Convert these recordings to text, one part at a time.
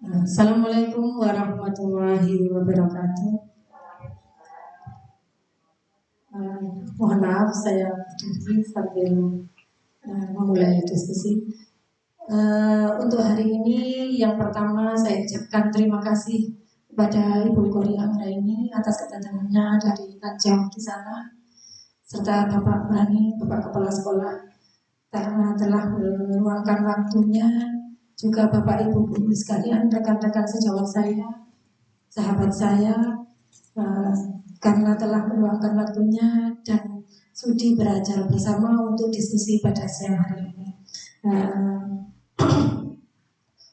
Assalamualaikum warahmatullahi wabarakatuh. Mohon maaf saya berdiri sambil memulai diskusi. Untuk hari ini yang pertama saya ucapkan terima kasih kepada Ibu Kori Anggraini atas kedatangannya dari Tanjung di sana, serta Bapak Brani, Bapak Kepala Sekolah, karena telah meluangkan waktunya, juga Bapak Ibu Guru sekalian, rekan-rekan sejawat saya, sahabat saya, karena telah meluangkan waktunya dan sudi belajar bersama untuk diskusi pada siang hari ini.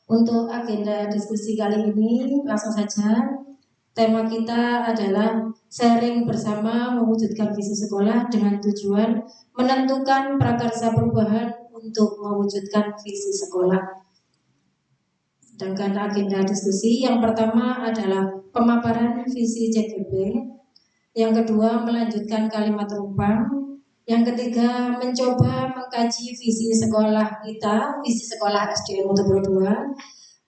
Untuk agenda diskusi kali ini langsung saja. Tema kita adalah sharing bersama mewujudkan visi sekolah dengan tujuan menentukan prakarsa perubahan untuk mewujudkan visi sekolah. Sedangkan agenda diskusi yang pertama adalah pemaparan visi CGB, yang kedua melanjutkan kalimat rumpang, yang ketiga mencoba mengkaji visi sekolah kita, visi sekolah SDN Mutu 2,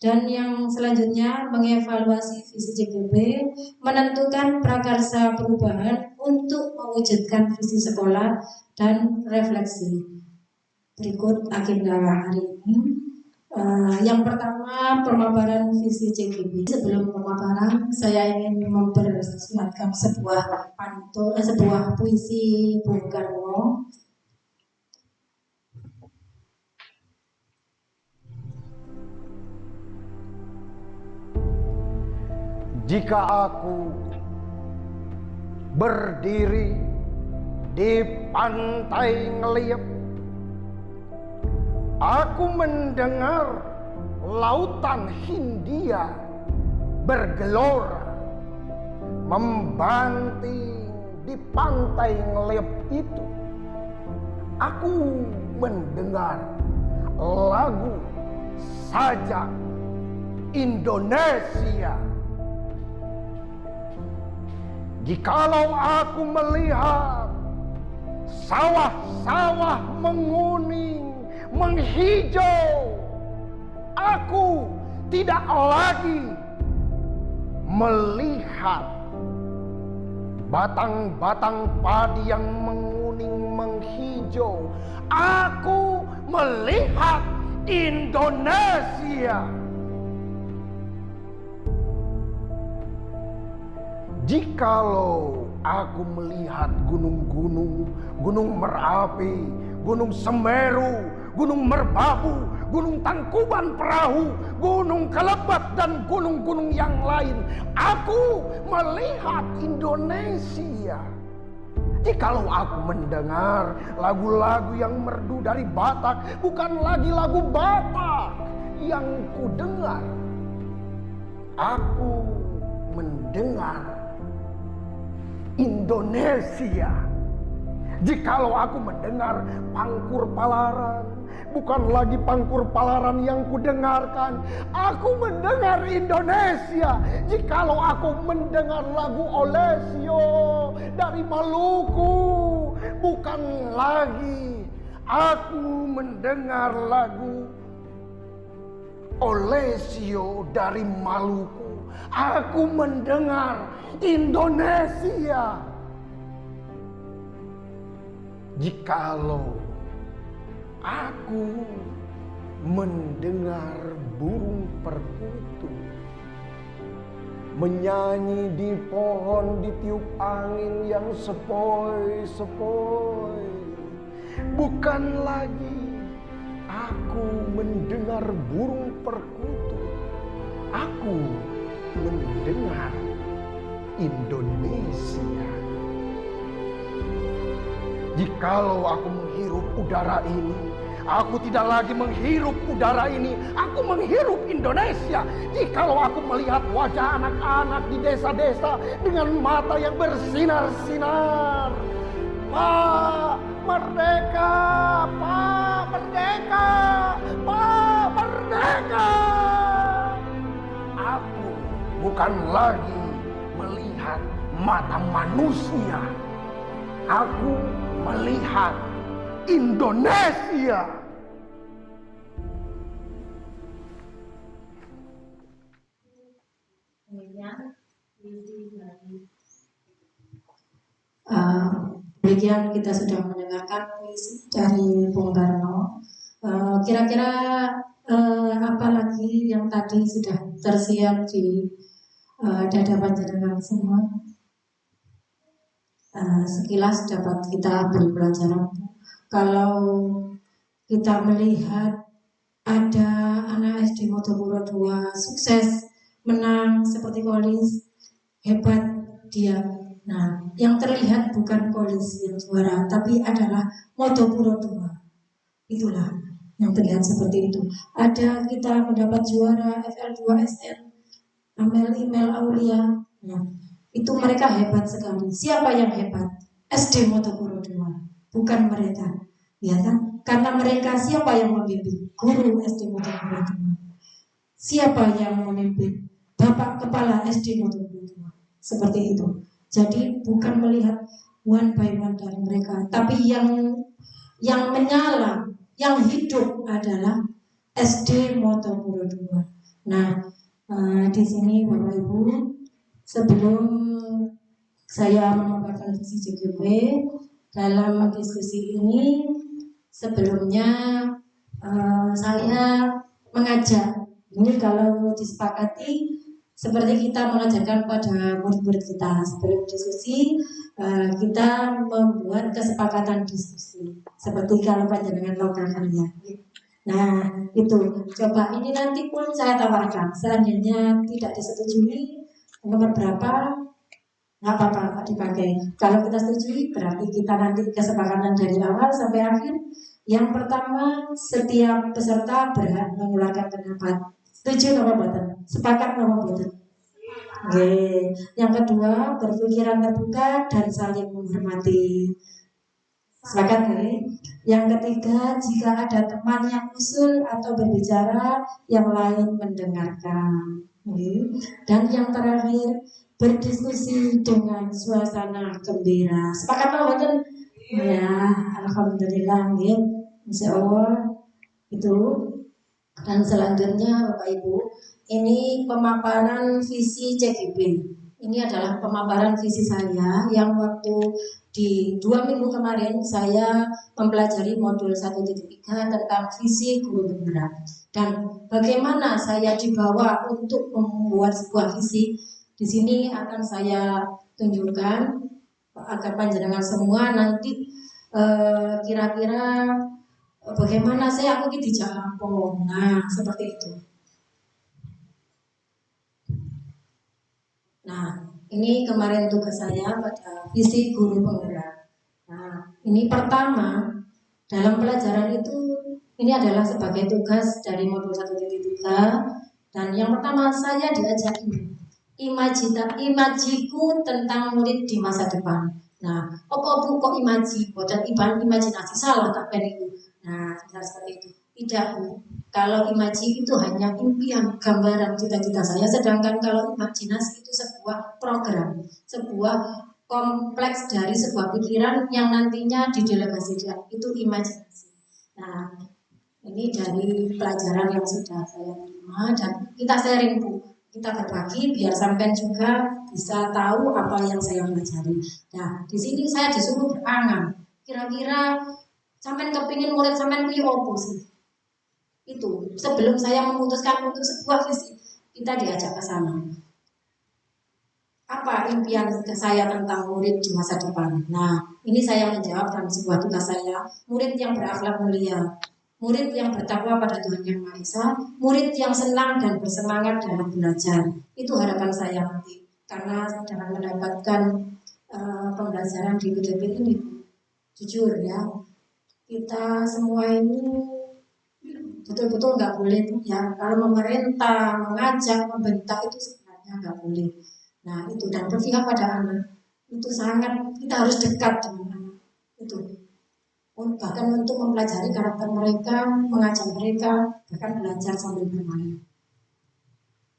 dan yang selanjutnya mengevaluasi visi CGB, menentukan prakarsa perubahan untuk mewujudkan visi sekolah dan refleksi. Berikut agenda hari ini. Yang pertama, pemaparan visi CGB. Sebelum pemaparan, saya ingin mempersiapkan sebuah puisi Bung Karno. Jika aku berdiri di pantai Ngeliep, aku mendengar lautan Hindia bergelora, membanting di pantai Ngeliep itu. Aku mendengar lagu sajak Indonesia. Jikalau aku melihat sawah-sawah menguning, menghijau, aku tidak lagi melihat batang-batang padi yang menguning, menghijau. Aku melihat Indonesia. Jikalau aku melihat gunung-gunung, Gunung Merapi, Gunung Semeru, Gunung Merbabu, Gunung Tangkuban Perahu, Gunung Kelebat, dan gunung-gunung yang lain, aku melihat Indonesia. Jikalau aku mendengar lagu-lagu yang merdu dari Batak, bukan lagi lagu Batak yang kudengar, aku mendengar Indonesia. Jikalau aku mendengar Pangkur Palaran, bukan lagi Pangkur Palaran yang kudengarkan, aku mendengar Indonesia. Jikalau aku mendengar lagu Olesio dari Maluku, bukan lagi aku mendengar lagu Olesio dari Maluku, aku mendengar Indonesia. Jikalau aku mendengar burung perkutut menyanyi di pohon ditiup angin yang sepoi-sepoi, bukan lagi aku mendengar burung perkutut, aku mendengar Indonesia. Jikalau aku menghirup udara ini, aku tidak lagi menghirup udara ini, aku menghirup Indonesia. Jikalau aku melihat wajah anak-anak di desa-desa dengan mata yang bersinar-sinar, Pak Merdeka, Pak Merdeka, Pak Merdeka, aku bukan lagi melihat mata manusia, aku melihat Indonesia. Demikian kita sudah mendengarkan puisi dari Bung Karno. Kira-kira apa lagi yang tadi sudah tersiar di dada panjenengan semua? Sekilas dapat kita ambil pelajaran. Kalau kita melihat ada anak SD Motopuro 2 sukses menang seperti Kolis, hebat dia. Nah, yang terlihat bukan Kolis yang juara, tapi adalah Motopuro 2. Itulah yang terlihat seperti itu. Ada kita mendapat juara FL2 SN, Amel Imel Aulia. Nah, itu mereka hebat sekali. Siapa yang hebat? SD Motopuro 2, bukan mereka. Ya kan? Karena mereka siapa yang membimbing? Guru SD Motopuro 2. Siapa yang memimpin? Bapak Kepala SD Motopuro 2. Seperti itu. Jadi bukan melihat one by one dari mereka, tapi yang menyala, yang hidup adalah SD Motopuro 2. Nah, di sini Bapak Ibu, sebelum saya memaparkan visi JGP dalam diskusi ini, sebelumnya saya mengajak, ini kalau disepakati seperti kita mengajarkan pada murid-murid kita sebelum diskusi, kita membuat kesepakatan diskusi seperti kalau panjenengan lokal kalian. Nah itu, coba ini nanti pun saya tawarkan, seandainya tidak disetujui nomor berapa, nggak apa-apa dipakai. Kalau kita setujui berarti kita nanti kesepakatan dari awal sampai akhir. Yang pertama, setiap peserta berhak mengeluarkan pendapat. Setuju nggak Bapak? Sepakat nggak Bapak? Oke. Yang kedua, berpikiran terbuka dan saling menghormati. Sepakat nggak? Yang ketiga, jika ada teman yang usul atau berbicara, yang lain mendengarkan. Dan yang terakhir, berdiskusi dengan suasana gembira. Sepakat nggak Bapak? Ya, alhamdulillah, insya Allah itu. Dan selanjutnya Bapak Ibu, ini pemaparan visi CGP. Ini adalah pemaparan visi saya yang waktu di 2 minggu kemarin saya mempelajari modul 1.3 tentang visi guru penggerak. Dan bagaimana saya dibawa untuk membuat sebuah visi, di sini akan saya tunjukkan agar panjenengan semua nanti kira-kira bagaimana aku dijak apa. Nah, seperti itu. Nah, ini kemarin tugas saya pada visi guru penggerak. Nah, ini pertama dalam pelajaran itu, ini adalah sebagai tugas dari modul 1.3. Dan yang pertama saya diajak imajiku tentang murid di masa depan. Nah, apa bu kok imaji? Bukan imajinasi, salah tak itu. Nah, seperti itu. Tidak bu. Kalau imaji itu hanya impian, gambaran, cita-cita saya. Sedangkan kalau imajinasi itu sebuah program, sebuah kompleks dari sebuah pikiran yang nantinya didelegasikan. Itu imajinasi. Nah, ini dari pelajaran yang sudah saya terima dan kita sharing bu. Kita berbagi biar sampai juga bisa tahu apa yang saya pelajari. Nah, di sini saya disuruh berangan. Kira-kira sampai kepingin murid sampai punya opo sih? Itu sebelum saya memutuskan untuk sebuah visi, kita diajak ke sana. Apa impian saya tentang murid di masa depan? Nah, ini saya menjawab dalam sebuah tugas saya, murid yang berakhlak mulia, murid yang bertakwa pada Tuhan Yang Maha Esa, murid yang senang dan bersemangat dalam belajar. Itu harapan saya nanti. Karena dengan mendapatkan pembelajaran di PDP ini, jujur ya, kita semua ini betul-betul nggak boleh ya. Kalau memerintah, mengajak, membentak itu sebenarnya nggak boleh. Nah itu, dan berpihak pada anak itu sangat, kita harus dekat dengan anak itu. Bahkan untuk mempelajari karakter mereka, mengajak mereka, bahkan belajar sambil bermain.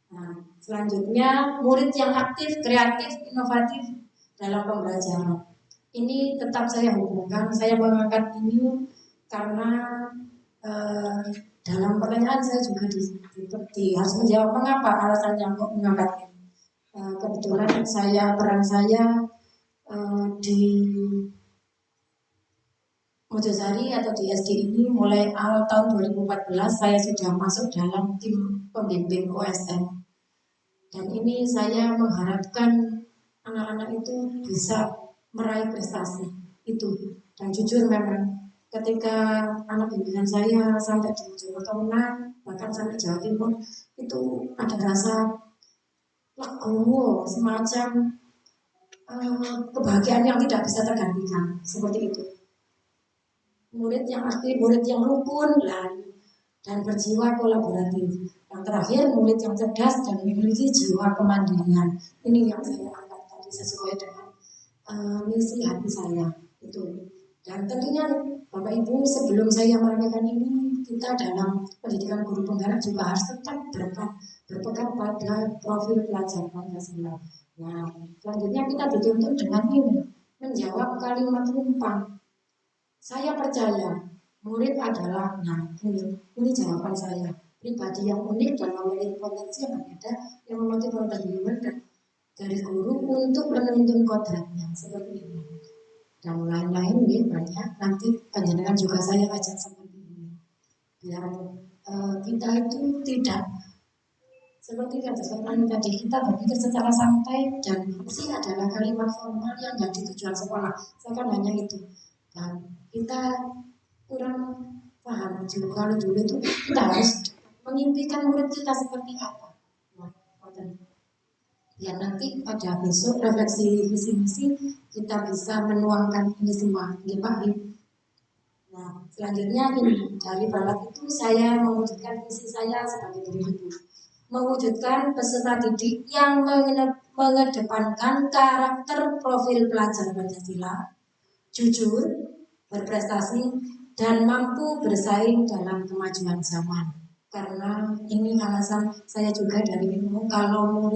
Nah, selanjutnya murid yang aktif, kreatif, inovatif dalam pembelajaran. Ini tetap saya hubungkan, saya mengangkat ini karena dalam pertanyaan saya juga harus menjawab mengapa alasannya kok mengangkat ini. Kebetulan peran saya di Mojosari atau di SD ini mulai awal tahun 2014 saya sudah masuk dalam tim pembimbing OSN. Dan ini saya mengharapkan anak-anak itu bisa meraih prestasi itu. Dan jujur memang ketika anak bimbingan saya sampai di Mojokerto menang, bahkan sampai Jawa Timur, itu ada rasa legowo, semacam kebahagiaan yang tidak bisa tergantikan, seperti itu. Murid yang aktif, murid yang rukun, dan berjiwa kolaboratif. Yang terakhir, murid yang cerdas dan memiliki jiwa kemandirian. Ini yang saya angkat tadi sesuai dengan misi hati saya itu. Dan tentunya Bapak Ibu, sebelum saya merayakan ini, kita dalam pendidikan guru penggerak juga harus tetap berpegang pada profil pelajar Pancasila. Nah, selanjutnya kita dituntut dengan ini, menjawab kalimat rumpang. Saya percaya murid adalah, ini jawaban saya, pribadi yang unik dan memiliki potensi yang berbeda yang memotivasi dan dari guru untuk menuntun kodratnya seperti ini. Dan lain-lain ini banyak, nanti panjenengan juga saya ajak seperti ini. Biar kita itu tidak seperti kata Sopan tadi, kita berpikir secara santai dan fungsi adalah kalimat formal yang jadi tujuan sekolah. Saya kan hanya itu. Dan kita kurang paham juga kalau dulu itu kita harus mengimpikan murid kita seperti apa. Ya nanti pada besok refleksi visi misi kita bisa menuangkan ini semua, ya Pak. Nah selanjutnya ini dari barat itu saya mewujudkan visi saya sebagai berikut. Mewujudkan peserta didik yang mengedepankan karakter profil pelajar Pancasila, jujur, berprestasi, dan mampu bersaing dalam kemajuan zaman. Karena ini alasan saya juga dari ilmu, kalau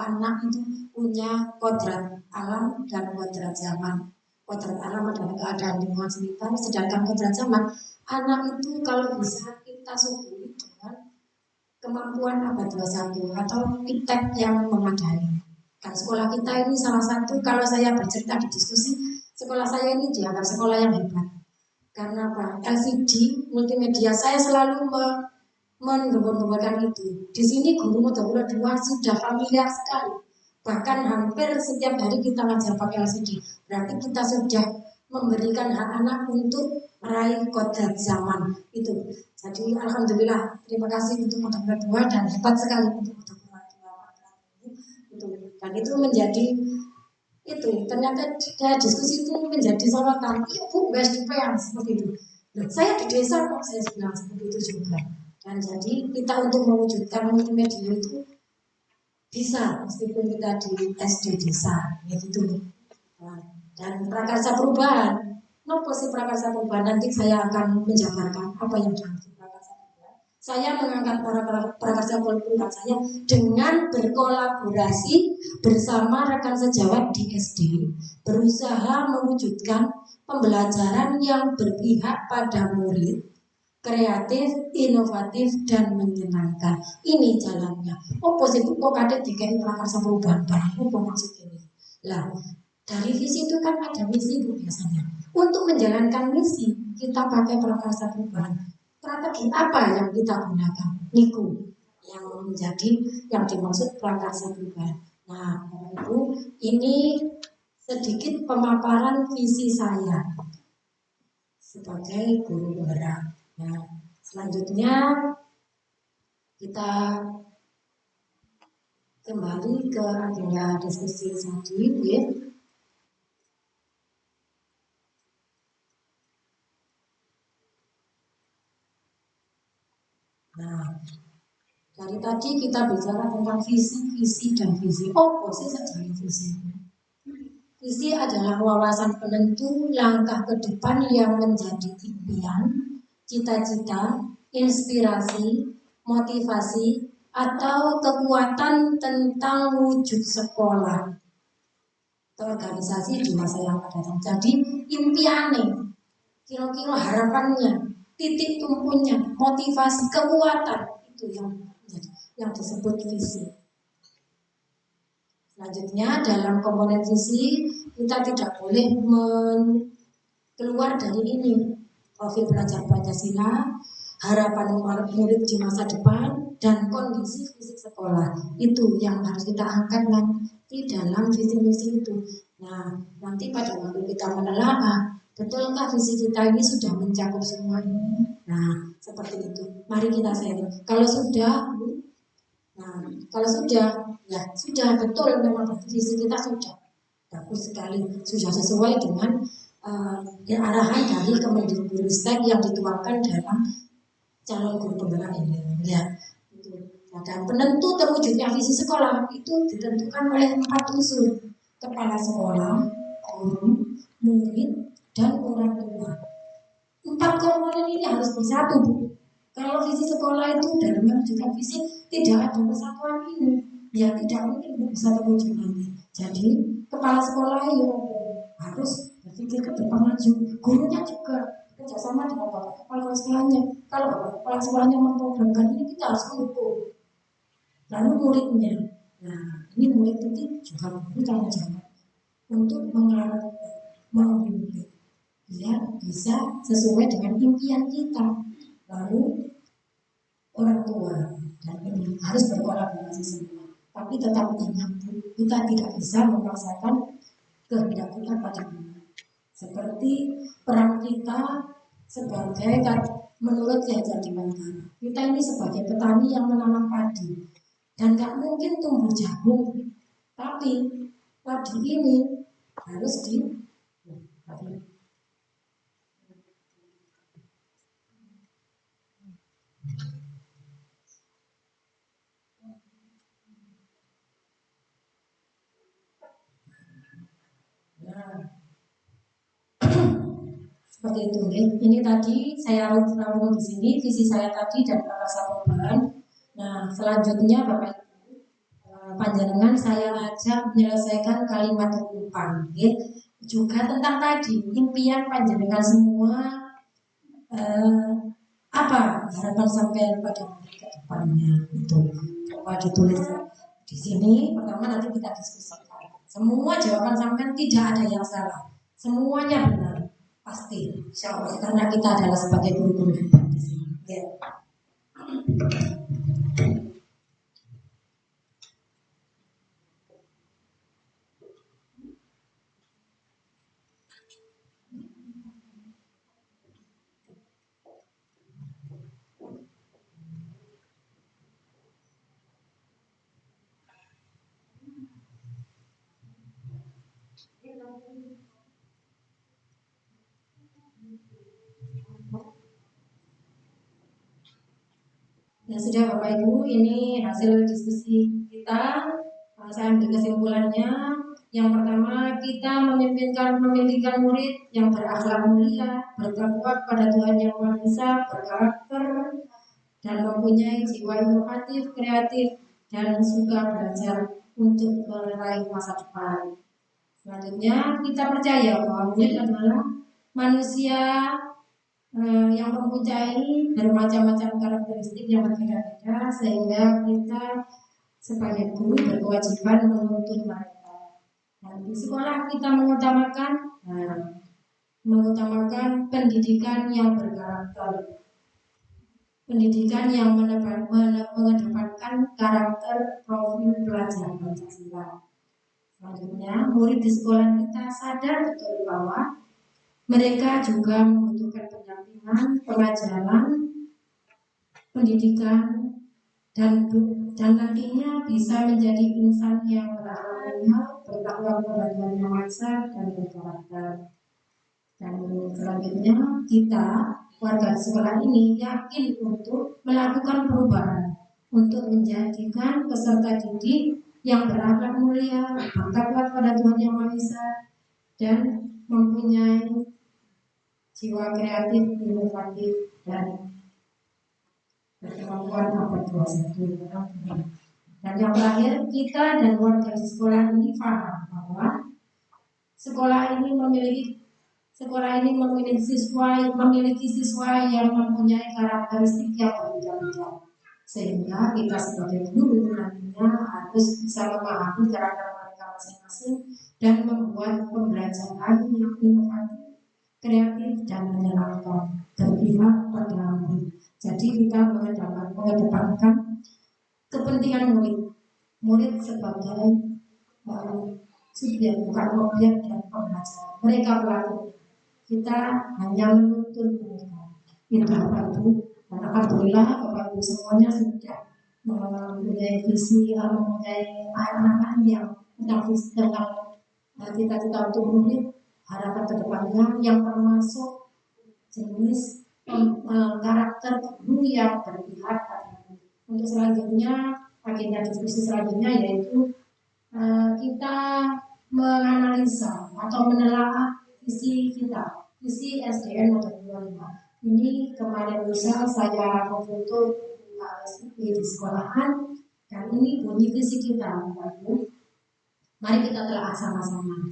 anak itu punya kodrat alam dan kodrat zaman. Kodrat alam adalah keadaan lingkungan sekitar, sedangkan kodrat zaman, anak itu kalau bisa kita suguhi dengan kemampuan abad 21 atau iptek yang memadai. Dan sekolah kita ini salah satu, kalau saya bercerita di diskusi, sekolah saya ini dianggap sekolah yang hebat. Karena apa? LCD, multimedia, saya selalu menggembur-gemburkan itu. Di sini guru Mojokerto 2 sudah familiar sekali. Bahkan hampir setiap hari kita ngajar pakai LCD. Berarti kita sudah memberikan hak anak untuk meraih kodrat zaman itu. Jadi alhamdulillah, terima kasih untuk Mojokerto 2 dan hebat sekali untuk Mojokerto 2 itu. Dan itu menjadi itu ternyata diskusi itu menjadi sorotan. Iya Bu, best yang seperti itu. Nah, saya di desa kok saya bilang seperti itu juga. Dan jadi kita untuk mewujudkan multimedia itu bisa meskipun kita di SD desa, ya gitu. Nah, dan prakarsa perubahan, nopo sih prakarsa perubahan, nanti saya akan menjabarkan apa yang dimaksud prakarsa perubahan. Saya mengangkat para prakarsa perubahan saya dengan berkolaborasi bersama rekan sejawat di SD, berusaha mewujudkan pembelajaran yang berpihak pada murid, kreatif, inovatif, dan menyenangkan. Ini jalannya. Apa sih kok kadang dikai prakarsa perubahan? Apa maksud ini? Lah, dari visi itu kan ada misi Bu biasanya. Untuk menjalankan misi, kita pakai prakarsa perubahan. Strategi apa yang kita gunakan? Niku yang menjadi yang dimaksud prakarsa perubahan. Nah, Ibu, ini sedikit pemaparan visi saya sebagai guru penggerak. Nah, selanjutnya kita kembali ke agenda diskusi tadi, ya. Nah, dari tadi kita bicara tentang visi dan visi. Apa sih sebenarnya visi? Visi adalah wawasan penentu langkah ke depan yang menjadi impian, cita-cita, inspirasi, motivasi, atau kekuatan tentang wujud sekolah atau organisasi di masa yang akan datang. Jadi impiannya, kira-kira harapannya, titik tumpunya, motivasi, kekuatan itu yang disebut visi. Selanjutnya dalam komponen visi kita tidak boleh keluar dari ini profil belajar Pancasila, harapan murid di masa depan, dan kondisi fisik sekolah. Itu yang harus kita angkat nanti dalam visi misi itu. Nah, nanti pada waktu kita menelaah, betulkah visi kita ini sudah mencakup semua ini? Nah, seperti itu. Mari kita sharing. Kalau sudah, nah, kalau sudah, ya sudah betul memang visi kita sudah bagus sekali, sudah sesuai dengan arahan dari Kemendikbudristek yang dituangkan dalam calon guru penggerak ini. Ya, itu. Nah, dan penentu terwujudnya visi sekolah itu ditentukan oleh 4 unsur: kepala sekolah, guru, murid, dan orang tua. 4 komponen ini harus bersatu, Bu. Kalau visi sekolah itu dalam mewujudkan visi tidak ada persatuan ini, ya tidak mungkin bisa terwujud nanti. Jadi kepala sekolah itu harus berpikir ke depan maju, gurunya juga kerjasama dengan bapak kepala sekolahnya. Kalau bapak kepala sekolahnya memprogramkan ini, kita harus mendukung. Lalu muridnya, nah ini murid itu juga tanggung jawab untuk mengarahkan, membimbing biar bisa sesuai dengan impian kita. Lalu orang tua, dan ini harus berkolaborasi semua. Tapi tetap ingat, kita tidak bisa memaksakan kehendak kita pada anak. Seperti peran kita sebagai, menurut Ki Hajar Dewantara, kita ini sebagai petani yang menanam padi, dan gak mungkin tumbuh jagung, tapi padi ini harus seperti itu. Ini tadi saya rangkum di sini visi saya tadi dan rasa perubahan. Nah, selanjutnya Bapak Ibu, panjenengan saya ajak menyelesaikan kalimat penutupan. Juga tentang tadi impian panjenengan semua, apa harapan sampai pada ke depannya itu. Coba ditulis di sini. Pertama nanti kita diskusikan. Semua jawaban sampai tidak ada yang salah. Semuanya benar. Pasti, insya Allah, karena kita adalah sebagai guru-guru hebat di sini. Ya. Ya sudah Bapak Ibu, ini hasil diskusi kita. Saya ambil kesimpulannya. Yang pertama, kita memimpikan murid yang berakhlak mulia, bertakwa pada Tuhan Yang Maha Esa, berkarakter, dan mempunyai jiwa inovatif, kreatif, dan suka belajar untuk meraih masa depan. Selanjutnya, kita percaya bahwa murid adalah manusia yang mempunyai bermacam-macam karakteristik yang berbeda-beda, sehingga kita sebagai guru berkewajiban menuntun mereka. Dan di sekolah kita mengutamakan pendidikan yang berkarakter, pendidikan yang mengedepankan karakter profil pelajar Pancasila. Selanjutnya, murid di sekolah kita sadar betul bahwa mereka juga membutuhkan pendampingan, pengajaran, pendidikan, dan nantinya bisa menjadi insan yang berakhlak mulia, bertakwa kepada Tuhan Yang Maha Esa, dan berkarakter. Dan selanjutnya kita warga sekolah ini yakin untuk melakukan perubahan, untuk menjadikan peserta didik yang berakhlak mulia, bertakwa kepada Tuhan Yang Maha Esa, dan mempunyai jiwa kreatif, inovatif, dan berkemampuan berbuat. Dan yang terakhir, kita dan warga di sekolah ini paham bahwa sekolah ini memiliki siswa yang mempunyai karakteristik yang berbeda-beda, sehingga kita sebagai guru nantinya harus bisa memahami karakter mereka masing-masing dan membuat pembelajaran yang inovatif kreatif dan menyenangkan, berpihak pada murid. Jadi kita mengedepankan kepentingan murid, murid sebagai subjek bukan objek dan pembelajar. Mereka pelaku. Kita hanya menuntun mereka. Itu Bapak Ibu. Dan alhamdulillah Bapak Ibu semuanya sudah mempunyai visi, mempunyai anak-anak yang tentang cita-cita untuk murid, harapan kedepannya yang termasuk jenis karakter guru yang berpihak pada murid. Untuk selanjutnya, agenda diskusi selanjutnya yaitu kita menganalisa atau menelaah visi kita, visi SDN Model 25. Ini kemarin lusa saya memfoto di sekolahan dan ini bunyi visi kita, Bapak Ibu. Mari kita telah sama-sama.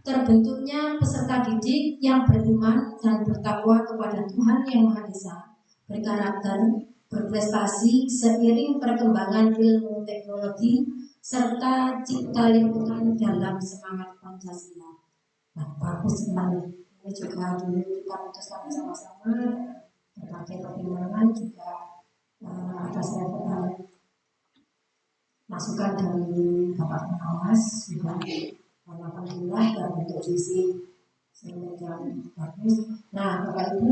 Terbentuknya peserta didik yang beriman dan bertakwa kepada Tuhan Yang Maha Esa, berkarakter, berprestasi seiring perkembangan ilmu teknologi serta cipta lingkungan dalam semangat Pancasila. Nah, bagus sekali. Ini juga dulu kita putuskan bersama-sama berbagai pertimbangan juga atas masukan dari Bapak Pengawas juga. Alhamdulillah terbentuk visi sedemikian bagus. Nah, Bapak Ibu,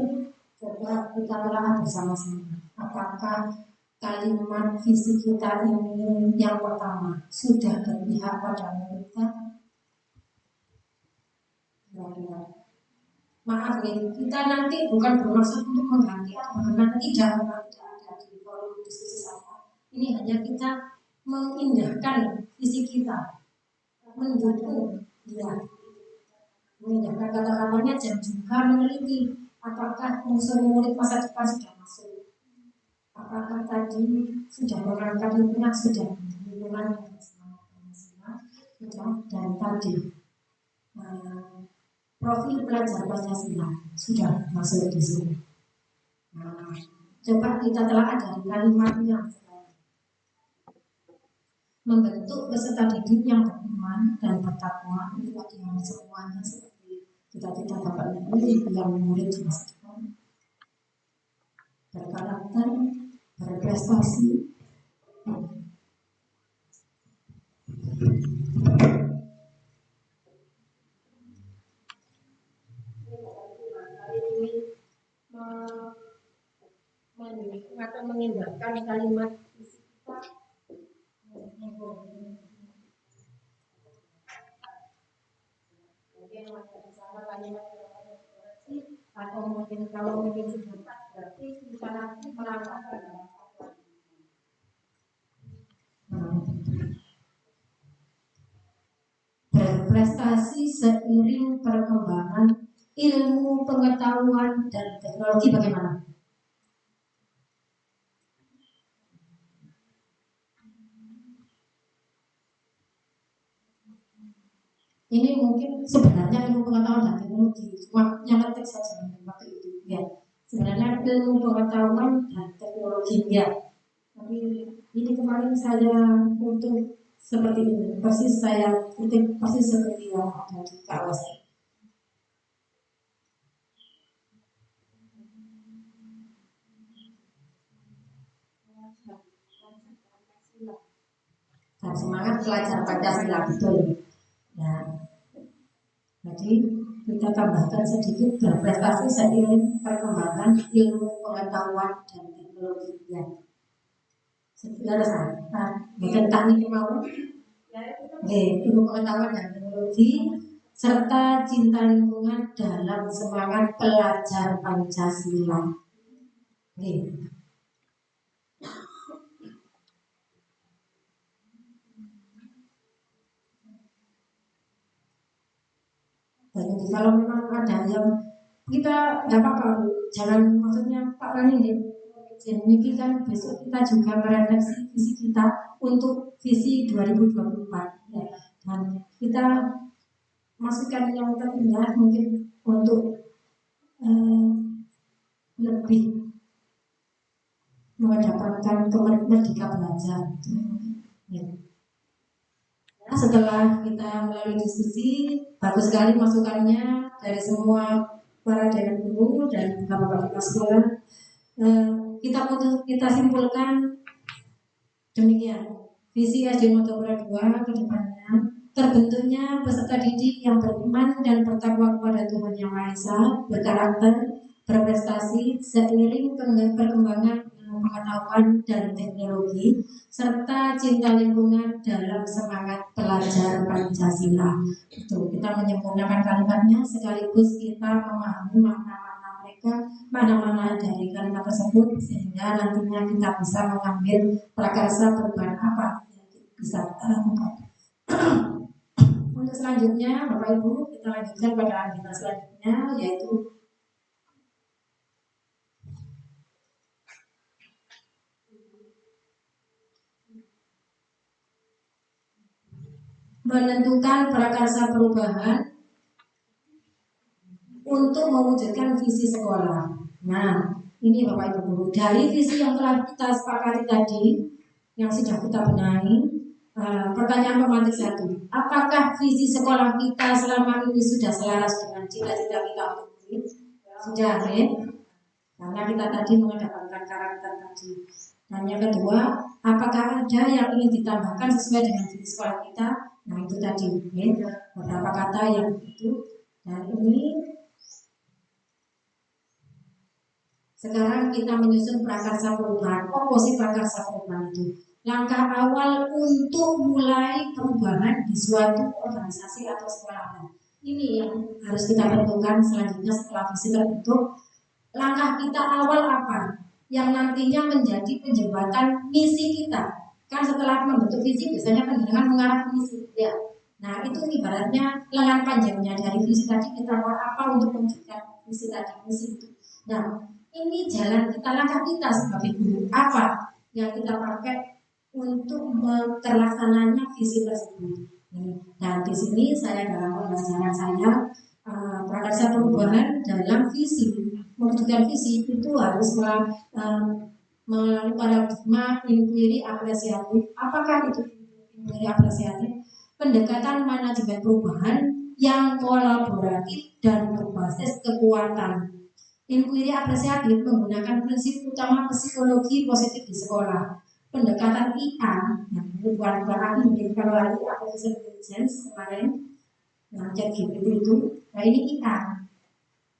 coba kita telah bersama-sama. Apakah kalimat visi kita ini yang pertama sudah berpihak pada kita? Maaf ya, kita nanti bukan bermaksud untuk mengganti atau bagaimana, tidak ada di forum diskusi saya. Ini hanya kita mengindahkan visi kita, mendukung, ya, mengindahkan kata-katanya dan juga meneliti apakah unsur murid masa depan sudah masuk, apakah tadi sudah mengangkat lingkungan, sudah dan tadi profil pelajar Pancasila sudah masuk di sini. Nah, coba kita telah dari kalimatnya. Membentuk peserta didik yang beriman dan bertakwa itu tadi yang semuanya seperti cita-cita Bapak Ibu yang murid masa depan, berkarakter, berprestasi, atau mengindahkan kalimat visi kita atau mungkin kalau mungkin sudah berarti bisa nanti melangkah ke berprestasi seiring perkembangan ilmu pengetahuan dan teknologi. Bagaimana? Ini mungkin sebenarnya ilmu pengetahuan dan teknologi, cuma yang ketik saja waktu itu ya. Sebenarnya ilmu pengetahuan dan teknologi ya. Tapi ini kemarin saya untuk seperti ini, persis saya ketik persis seperti yang ada di kawasan. Dan semangat pelajar Pancasila, betul. Nah, jadi kita tambahkan sedikit berprestasi seiring perkembangan ilmu pengetahuan dan teknologi. Ya, sudah tentang ini mau. Ilmu pengetahuan dan teknologi serta cinta lingkungan dalam semangat pelajar Pancasila. Jadi kalau memang ada yang kita nggak apa-apa, jangan maksudnya Pak Rani ini. Jadi kan besok kita juga merefleksi visi kita untuk visi 2024 ya. Dan kita masukkan yang tertinggal mungkin untuk lebih mendapatkan merdeka belajar ya. Setelah kita melalui diskusi, bagus sekali masukannya dari semua para dewan guru dan bapak-bapak kepala sekolah. Kita simpulkan demikian. Visi SD Montopura 2 ke depannya terbentuknya peserta didik yang beriman dan bertakwa kepada Tuhan Yang Maha Esa, berkarakter, berprestasi seiring perkembangan ilmu pengetahuan dan teknologi, serta cinta lingkungan dalam semangat pelajar Pancasila. Itu kita menyempurnakan kalimatnya sekaligus kita memahami makna-makna mereka, mana-mana dari kalimat tersebut, sehingga nantinya kita bisa mengambil prakarsa perubahan apa yang bisa kita lakukan. Untuk selanjutnya, Bapak Ibu, kita lanjutkan pada agenda selanjutnya, yaitu menentukan prakarsa perubahan untuk mewujudkan visi sekolah. Nah, ini Bapak Ibu Guru, dari visi yang telah kita sepakati tadi, yang sudah kita benahi, pertanyaan pemantik 1. Apakah visi sekolah kita selama ini sudah selaras dengan cita-cita kita untuk murid? Sudah, ya? Karena kita tadi mengedepankan karakter tadi. Dan yang kedua, apakah ada yang ingin ditambahkan sesuai dengan visi sekolah kita? Nah, itu tadi, ya? Beberapa kata yang itu. Dan ini sekarang kita menyusun prakarsa perubahan. Apa sih prakarsa perubahan itu? Langkah awal untuk mulai perubahan di suatu organisasi atau sekolah. Ini yang harus kita tentukan selanjutnya setelah visi terbentuk. Langkah kita awal apa? Yang nantinya menjadi penjembatan misi kita. Kan setelah membentuk visi biasanya penjenengan mengarah ke misi. Ya. Nah, itu ibaratnya lengan panjangnya dari visi tadi kita mau apa untuk mewujudkan visi tadi, misi itu. Nah, ini jalan kita, langkah kita sebagai guru apa yang kita pakai untuk terlaksananya visi tersebut. Dan di sini saya dalam pembelajaran saya prakarsa perubahan dalam visi, mewujudkan visi itu harus melalui paradigma inquiry apresiatif. Apakah itu inquiry apresiatif? Pendekatan manajemen perubahan yang kolaboratif dan berbasis kekuatan. Inquiry apresiatif menggunakan prinsip utama psikologi positif di sekolah. Pendekatan IA, yang bukan mungkin kalau hari artificial intelligence kemarin, yang ChatGPT itu, nah ini IA.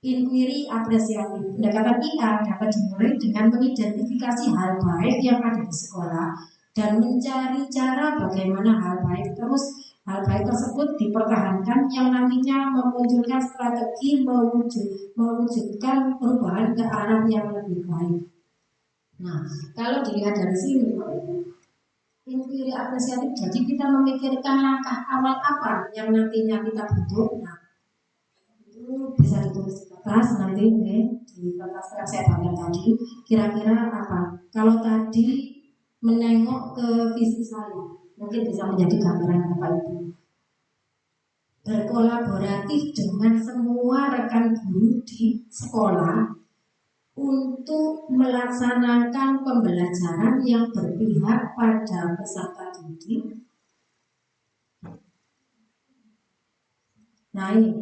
Inquiry apresiatif. Pendekatan IA dapat dimulai dengan mengidentifikasi hal baik yang ada di sekolah dan mencari cara bagaimana hal baik tersebut dipertahankan yang nantinya memunculkan strategi mewujudkan perubahan ke arah yang lebih baik. Nah, kalau dilihat dari sini, inquiry apresiatif, jadi kita memikirkan langkah awal apa yang nantinya kita butuh. Nah, itu bisa ditulis di kertas nanti di kertas yang saya bagikan tadi. Kira-kira apa? Kalau tadi menengok ke visi saya, mungkin bisa menjadi gambaran Bapak Ibu. Berkolaboratif dengan semua rekan guru di sekolah untuk melaksanakan pembelajaran yang berpihak pada peserta didik. Nah, ini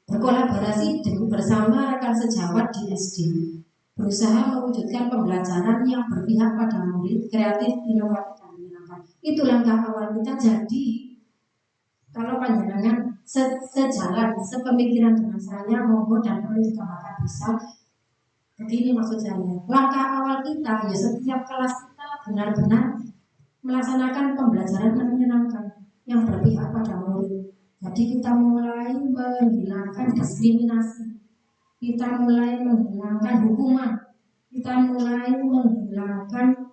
berkolaborasi bersama rekan sejawat di SD, berusaha mewujudkan pembelajaran yang berpihak pada murid, kreatif, inovatif, dan menyenangkan. Itu langkah awal kita. Jadi kalau panjenengan sejalan, sepemikiran dengan saya, monggo dan perlu ditambahkan bisa. Begini maksud saya, langkah awal kita ya setiap kelas kita benar-benar melaksanakan pembelajaran yang menyenangkan, yang berpihak pada murid. Jadi kita mulai menghilangkan diskriminasi, kita mulai menghilangkan hukuman, kita mulai menghilangkan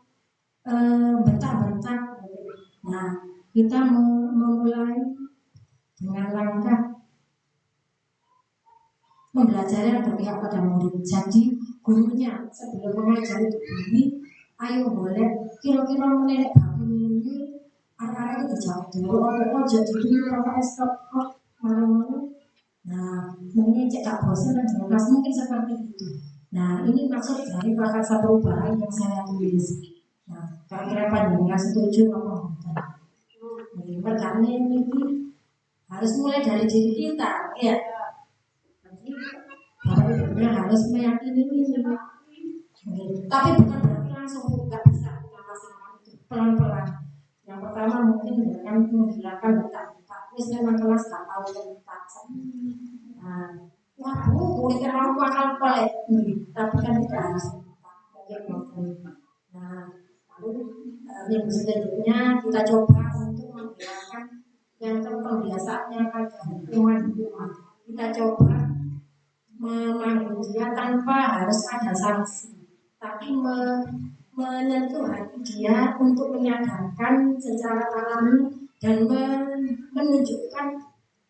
bentak-bentak. Nah, kita memulai dengan langkah pembelajaran yang berpihak pada murid. Jadi gurunya sebelum mengajari itu ini, ayo boleh kira-kira menenek babi ini arah-arah itu dijawab dulu. Jadi dulu Bapak stop malu-malu. Nah, mungkin cek tak bosan dan jelas mungkin seperti itu. Nah, ini maksud dari prakarsa perubahan yang saya tulis. Nah, kira-kira panjenengan setuju apa enggak? Pertama ini harus mulai dari diri kita, ya. Jadi Bapak Ibunya harus meyakini ini. Tapi bukan berarti langsung nggak bisa kita laksanakan itu pelan-pelan. Yang pertama mungkin dengan menghilangkan letak-letak. Terus memang kelas nggak tahu letak. Nah, wah bu, ini kan aku akal pelik. Tapi kan tidak harus letak. Nah, lalu minggu selanjutnya kita coba untuk menghilangkan yang kebiasaannya pada hukuman. Kita coba memanggil dia tanpa harus ada sanksi, tapi menyentuh hati dia untuk menyadarkan secara alami dan menunjukkan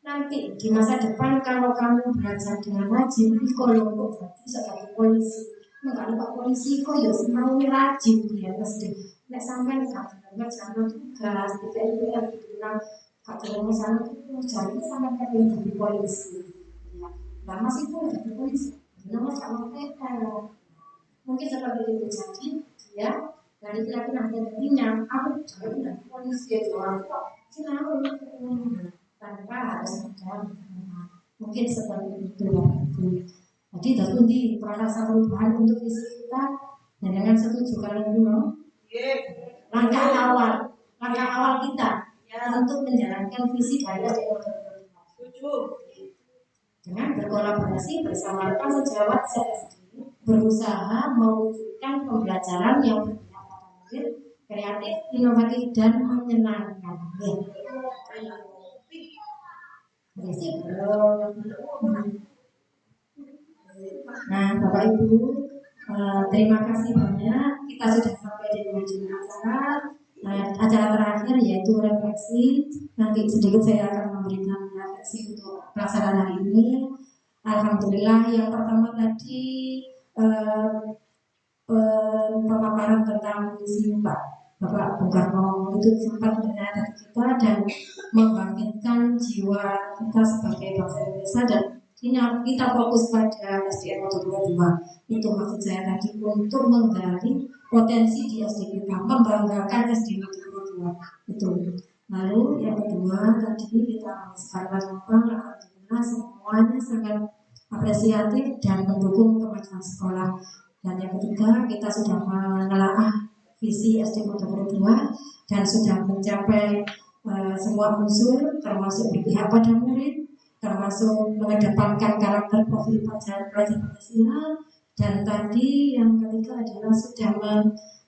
nanti di masa depan kalau kamu belajar dengan rajin, kalau berarti sebagai polisi, nggak lupa polisi kok ya mau rajin ya pasti. Nek sampai nggak jangan tugas, tidak itu yang dibilang kalau misalnya itu jadi sampai pengen jadi polisi. Nah masih pun jadi polisi, nama sama mereka. Mungkin seperti itu jadi ya dari keyakinan dirinya aku jadi dari polisi orang kok kenapa tanpa harus ada mungkin seperti itu ya itu. Jadi tentu di perasaan perubahan untuk visi kita dan dengan setuju kalian dulu langkah awal kita untuk menjalankan visi dari dengan berkolaborasi bersama rekan sejawat CSD berusaha mewujudkan pembelajaran yang kreatif, inovatif dan menyenangkan. Nah, Bapak Ibu, terima kasih banyak. Kita sudah sampai di ujung acara. Acara terakhir yaitu refleksi. Nanti sedikit saya akan memberikan refleksi untuk pelaksanaan hari ini. Alhamdulillah yang pertama tadi pemaparan tentang visi Bapak Bung Karno itu sempat menyenangkan kita dan membangkitkan jiwa kita sebagai bangsa Indonesia dan kita fokus pada SDM 22. Itu maksud saya tadi untuk menggali potensi di SD kita, membanggakan SDM 22 itu. Lalu yang kedua tadi kita sekarang alhamdulillah semuanya sangat apresiatif dan mendukung kemajuan sekolah. Dan yang ketiga kita sudah menelaah visi SDM 22 dan sudah mencapai semua unsur termasuk berpihak pada murid, termasuk mengedepankan karakter profil pelajar Pancasila, dan tadi yang ketiga adalah sudah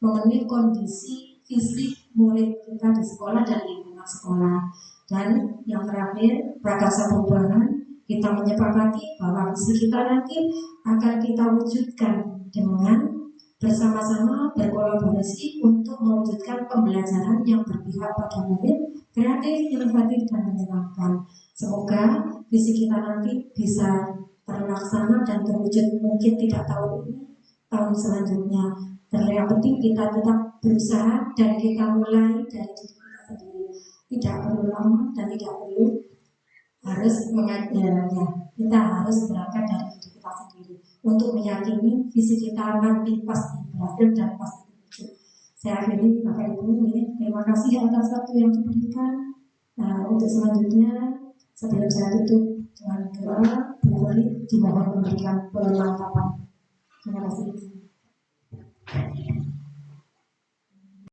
memenuhi kondisi fisik murid kita di sekolah dan lingkungan sekolah. Dan yang terakhir prakarsa perubahan, kita menyepakati bahwa visi kita nanti akan kita wujudkan dengan bersama-sama berkolaborasi untuk mewujudkan pembelajaran yang berpihak pada murid, kreatif, inovatif dan menyenangkan. Semoga visi kita nanti bisa terlaksana dan terwujud mungkin tidak tahun ini, tahun selanjutnya. Dan yang penting kita tetap berusaha dan kita mulai dari diri kita sendiri. Tidak perlu lama dan tidak perlu harus mengajarnya. Kita harus berangkat dari diri kita sendiri untuk meyakini visi kita nanti pasti berhasil dan pasti terwujud. Saya akhiri Bapak Ibu ini terima kasih atas waktu yang diberikan. Untuk selanjutnya sebelum saya tutup dengan doa, dimohon memberikan perlengkapan. Terima kasih.